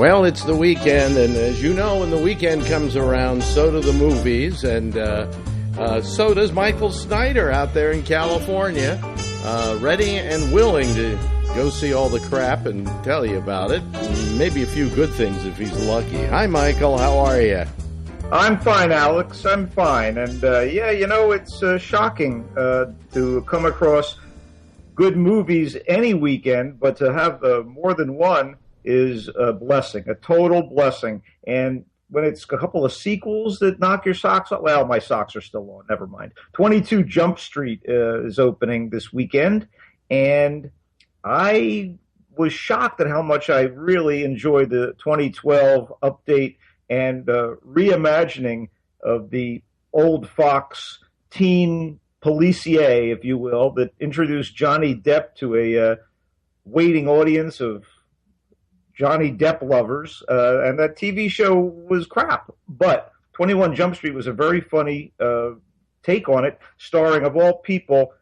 Well, it's the weekend, and as you know, when the weekend comes around, so do the movies, and so does Michael Snyder out there in California, ready and willing to go see all the crap and tell you about it. Maybe a few good things if he's lucky. Hi, Michael. How are you? I'm fine, Alex. I'm fine. And, it's shocking to come across good movies any weekend, but to have more than one is a blessing, a total blessing. And when it's a couple of sequels that knock your socks off, well, my socks are still on, never mind. 22 Jump Street is opening this weekend, and I was shocked at how much I really enjoyed the 2012 update and reimagining of the old Fox teen policier, if you will, that introduced Johnny Depp to a waiting audience of Johnny Depp lovers, and that TV show was crap. But 21 Jump Street was a very funny take on it, starring, of all people,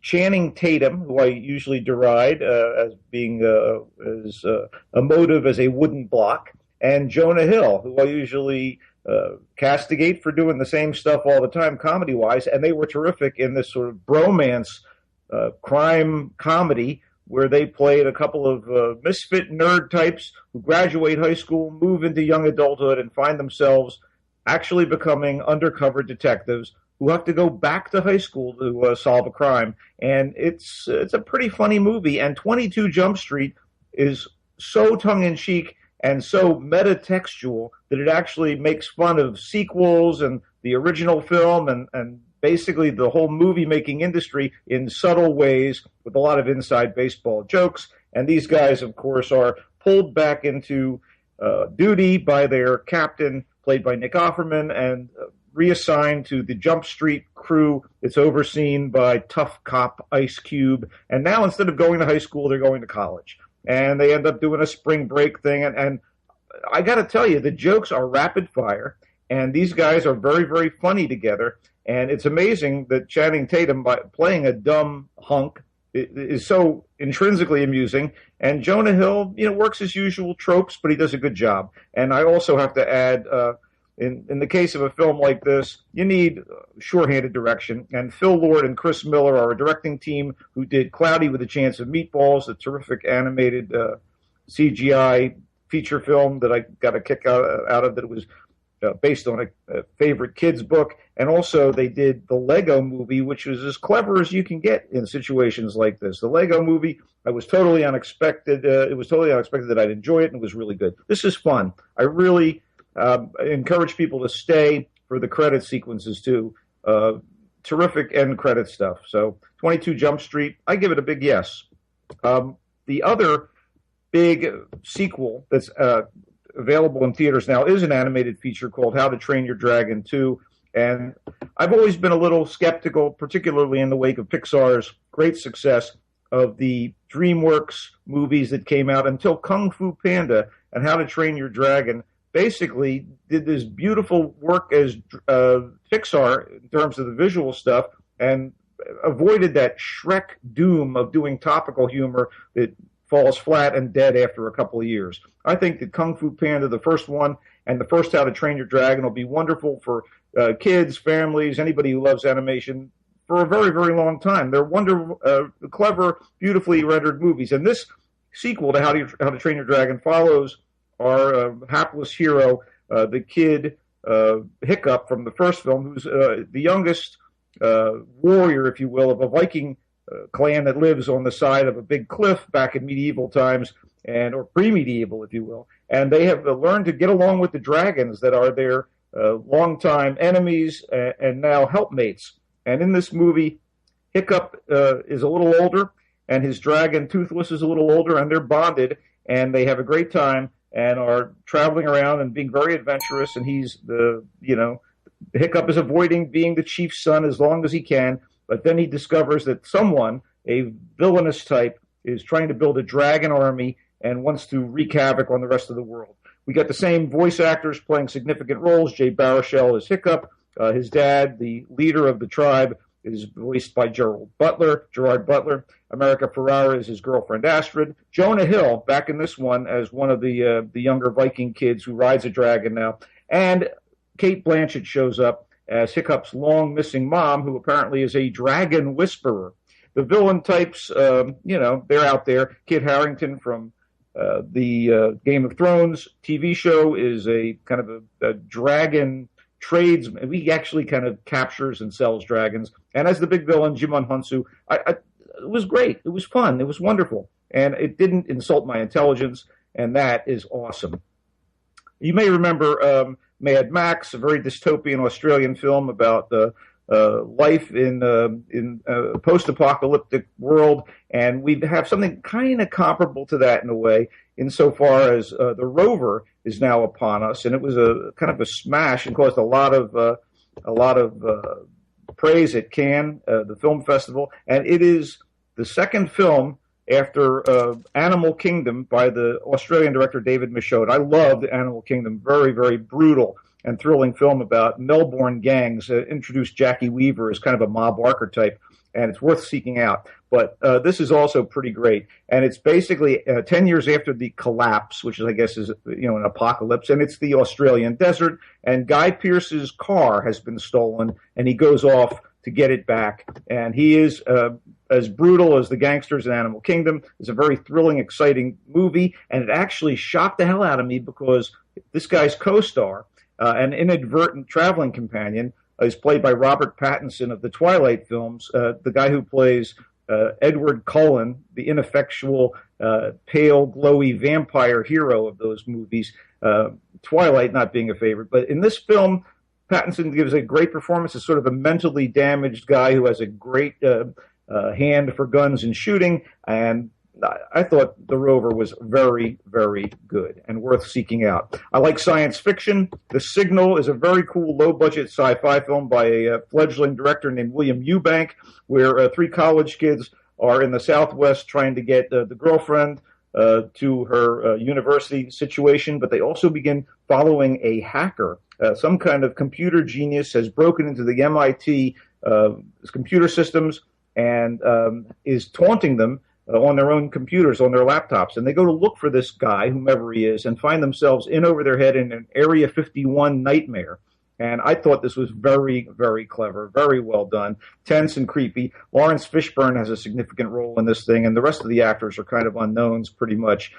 Channing Tatum, who I usually deride as being as emotive as a wooden block, and Jonah Hill, who I usually castigate for doing the same stuff all the time comedy-wise, and they were terrific in this sort of bromance crime comedy where they played a couple of misfit nerd types who graduate high school, move into young adulthood, and find themselves actually becoming undercover detectives who have to go back to high school to solve a crime. And it's a pretty funny movie. And 22 Jump Street is so tongue-in-cheek and so metatextual that it actually makes fun of sequels and the original film and basically the whole movie-making industry in subtle ways with a lot of inside baseball jokes. And these guys, of course, are pulled back into duty by their captain, played by Nick Offerman, and reassigned to the Jump Street crew. It's overseen by tough cop Ice Cube. And now instead of going to high school, they're going to college. And they end up doing a spring break thing. And I got to tell you, the jokes are rapid fire. And these guys are very, very funny together. And it's amazing that Channing Tatum, by playing a dumb hunk, is so intrinsically amusing. And Jonah Hill, works his usual tropes, but he does a good job. And I also have to add, in the case of a film like this, you need sure-handed direction. And Phil Lord and Chris Miller are a directing team who did Cloudy with a Chance of Meatballs, a terrific animated CGI feature film that I got a kick out of that it was based on a favorite kids book. And also they did the Lego movie, which was as clever as you can get in situations like this. The Lego movie, I was totally unexpected. It was totally unexpected that I'd enjoy it, and it was really good. This is fun. I really encourage people to stay for the credit sequences too. Terrific end credit stuff. So 22 Jump Street, I give it a big yes. The other big sequel that's available in theaters now is an animated feature called How to Train Your Dragon 2. And I've always been a little skeptical, particularly in the wake of Pixar's great success of the DreamWorks movies that came out until Kung Fu Panda and How to Train Your Dragon basically did this beautiful work as Pixar in terms of the visual stuff and avoided that Shrek doom of doing topical humor that falls flat and dead after a couple of years. I think that Kung Fu Panda, the first one, and the first How to Train Your Dragon will be wonderful for kids, families, anybody who loves animation for a very, very long time. They're wonderful, clever, beautifully rendered movies. And this sequel to How to Train Your Dragon follows our hapless hero, the kid Hiccup from the first film, who's the youngest warrior, if you will, of a Viking clan that lives on the side of a big cliff back in medieval times, or pre-medieval, if you will. And they have learned to get along with the dragons that are their longtime enemies and now helpmates. And in this movie, Hiccup is a little older, and his dragon Toothless is a little older, and they're bonded, and they have a great time and are traveling around and being very adventurous. And he's Hiccup is avoiding being the chief's son as long as he can. But then he discovers that someone, a villainous type, is trying to build a dragon army and wants to wreak havoc on the rest of the world. We got the same voice actors playing significant roles. Jay Baruchel is Hiccup. His dad, the leader of the tribe, is voiced by Gerard Butler. America Ferrera is his girlfriend Astrid. Jonah Hill, back in this one as one of the younger Viking kids who rides a dragon now. And Kate Blanchett shows up as Hiccup's long-missing mom, who apparently is a dragon whisperer. The villain types, they're out there. Kit Harington from the Game of Thrones TV show is a kind of a dragon tradesman. He actually kind of captures and sells dragons. And as the big villain, Jimon Hunsu, it was great. It was fun. It was wonderful. And it didn't insult my intelligence, and that is awesome. You may remember Mad Max, a very dystopian Australian film about life in a post-apocalyptic world, and we have something kind of comparable to that in a way, insofar as the rover is now upon us, and it was a kind of a smash and caused a lot of praise at Cannes, the film festival, and it is the second film after Animal Kingdom by the Australian director David Michôd. I loved Animal Kingdom, very, very brutal and thrilling film about Melbourne gangs. Introduced Jackie Weaver as kind of a mob archetype, and it's worth seeking out. But this is also pretty great, and it's basically 10 years after the collapse, which is, I guess, is an apocalypse, and it's the Australian desert, and Guy Pearce's car has been stolen, and he goes off to get it back, and he is as brutal as the gangsters in Animal Kingdom. It's a very thrilling, exciting movie, and it actually shocked the hell out of me because this guy's co-star, an inadvertent traveling companion, is played by Robert Pattinson of the Twilight films, the guy who plays Edward Cullen, the ineffectual, pale, glowy vampire hero of those movies, Twilight not being a favorite. But in this film, Pattinson gives a great performance as sort of a mentally damaged guy who has a great hand for guns and shooting, and I thought The Rover was very, very good and worth seeking out. I like science fiction. The Signal is a very cool, low-budget sci-fi film by a fledgling director named William Eubank, where three college kids are in the Southwest trying to get the girlfriend to her university situation, but they also begin following a hacker. Some kind of computer genius has broken into the MIT computer systems and is taunting them on their own computers, on their laptops. And they go to look for this guy, whomever he is, and find themselves in over their head in an Area 51 nightmare. And I thought this was very, very clever, very well done, tense and creepy. Lawrence Fishburne has a significant role in this thing, and the rest of the actors are kind of unknowns, pretty much,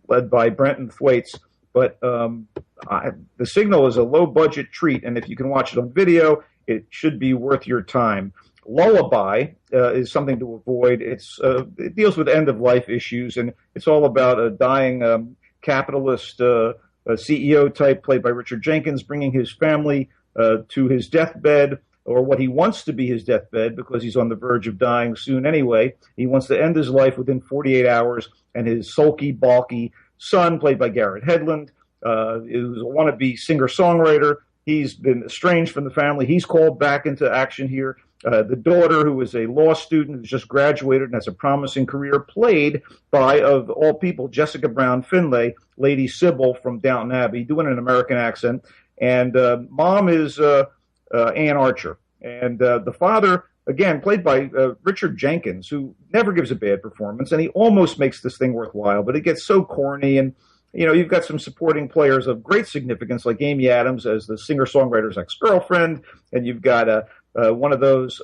led by Brenton Thwaites. But The Signal is a low-budget treat, and if you can watch it on video, it should be worth your time. Lullaby is something to avoid. It deals with end-of-life issues, and it's all about a dying capitalist CEO type played by Richard Jenkins bringing his family to his deathbed, or what he wants to be his deathbed, because he's on the verge of dying soon anyway. He wants to end his life within 48 hours, and his sulky, balky son, played by Garrett Hedlund, who's a wannabe singer-songwriter. He's been estranged from the family. He's called back into action here. The daughter, who is a law student who's just graduated and has a promising career, played by, of all people, Jessica Brown Finlay, Lady Sybil from Downton Abbey, doing an American accent. And mom is Ann Archer. And the father, again, played by Richard Jenkins, who never gives a bad performance, and he almost makes this thing worthwhile, but it gets so corny. And you've got some supporting players of great significance, like Amy Adams as the singer-songwriter's ex-girlfriend, and you've got one of those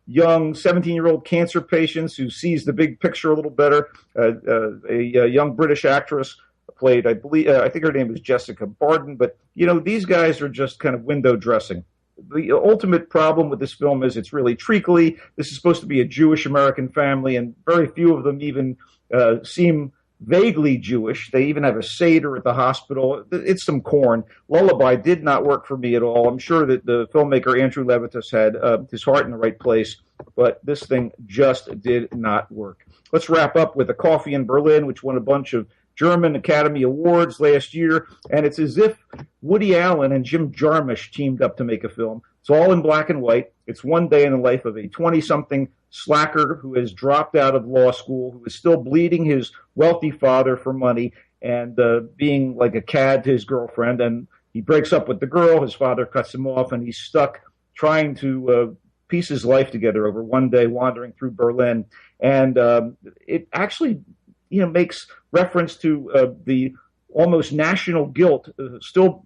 young 17-year-old cancer patients who sees the big picture a little better, a young British actress played, I think her name is Jessica Barden, but, these guys are just kind of window dressing. The ultimate problem with this film is it's really treacly. This is supposed to be a Jewish-American family, and very few of them even seem vaguely Jewish. They even have a Seder at the hospital. It's some corn. Lullaby did not work for me at all. I'm sure that the filmmaker Andrew Levitas had his heart in the right place, but this thing just did not work. Let's wrap up with A Coffee in Berlin, which won a bunch of German Academy Awards last year, and it's as if Woody Allen and Jim Jarmusch teamed up to make a film. It's all in black and white. It's one day in the life of a 20-something slacker who has dropped out of law school, who is still bleeding his wealthy father for money and being like a cad to his girlfriend. And he breaks up with the girl. His father cuts him off, and he's stuck trying to piece his life together over one day wandering through Berlin. And it actually, makes reference to the almost national guilt still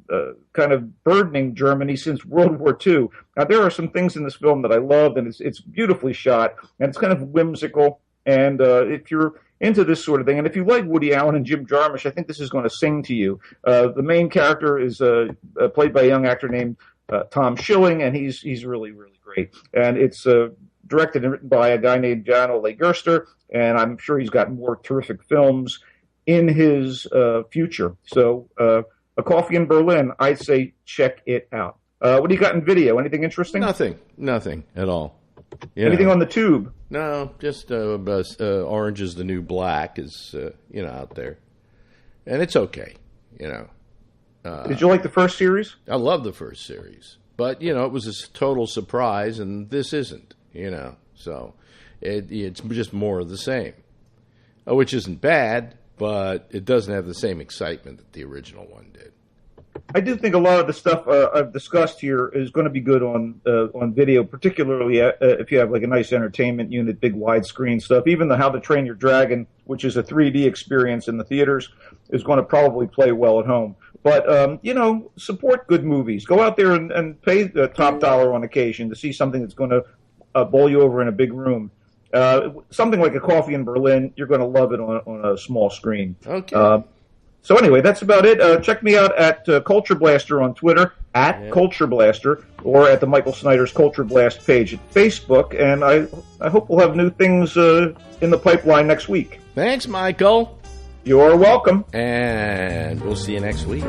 kind of burdening Germany since World War II. Now, there are some things in this film that I loved, and it's beautifully shot, and it's kind of whimsical. And if you're into this sort of thing, and if you like Woody Allen and Jim Jarmusch, I think this is going to sing to you. The main character is played by a young actor named Tom Schilling, and he's really, really great. And it's directed and written by a guy named Jan Ole Gerster, and I'm sure he's got more terrific films in his future. So, A Coffee in Berlin, I say check it out. What do you got in video? Anything interesting? Nothing at all. Anything on the tube? No, just Orange is the New Black is out there, and it's okay. Did you like the first series? I love the first series, but it was a total surprise, and this isn't. So it's just more of the same, which isn't bad, but it doesn't have the same excitement that the original one did. I do think a lot of the stuff I've discussed here is going to be good on video, particularly if you have like a nice entertainment unit, big widescreen stuff. Even the How to Train Your Dragon, which is a 3D experience in the theaters, is going to probably play well at home. But, support good movies. Go out there and pay the top dollar on occasion to see something that's going to bowl you over in a big room. Something like A Coffee in Berlin, you're going to love it on a small screen. Okay. So anyway, that's about it. Check me out at Culture Blaster on Twitter, Culture Blaster, or at the Michael Snyder's Culture Blast page at Facebook. And I hope we'll have new things in the pipeline next week. Thanks, Michael. You're welcome. And we'll see you next week.